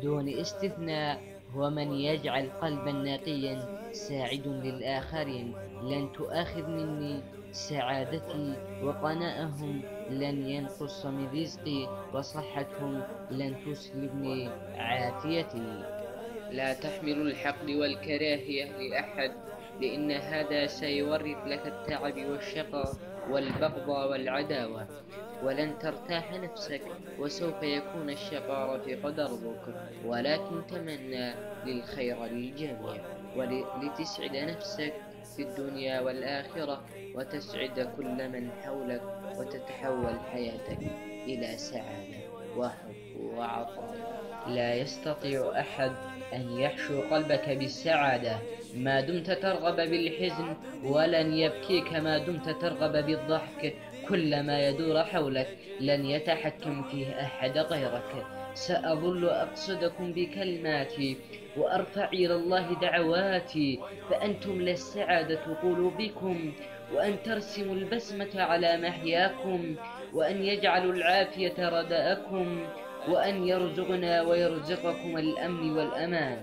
دون استثناء. ومن يجعل قلبا نقيا ساعد للآخرين لن تؤاخذ مني سعادتي، وقناءهم لن ينقص من رزقي، وصحتهم لن تسلبني عافيتي. لا تحمل الحقد والكراهية لأحد، لأن هذا سيورث لك التعب والشقاء والبغض والعداوة، ولن ترتاح نفسك، وسوف يكون الشقاء رفيق دربك. ولكن تمنى للخير للجميع، ولتسعد نفسك في الدنيا والآخرة، وتسعد كل من حولك، وتتحول حياتك إلى سعادة وحب وعطاء. لا يستطيع أحد أن يحشو قلبك بالسعادة ما دمت ترغب بالحزن، ولن يبكيك ما دمت ترغب بالضحك. كلما يدور حولك لن يتحكم فيه أحد غيرك. سأظل أقصدكم بكلماتي، وأرفع إلى الله دعواتي، فأنتم للسعادة قلوبكم، وأن ترسموا البسمة على محياكم، وأن يجعلوا العافية رداءكم، وأن يرزقنا ويرزقكم الأمن والأمان.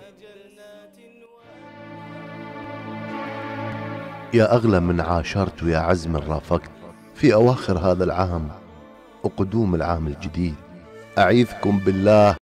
يا أغلى من عاشرت ويا عز من رافقت في أواخر هذا العام وقدوم العام الجديد، أعيذكم بالله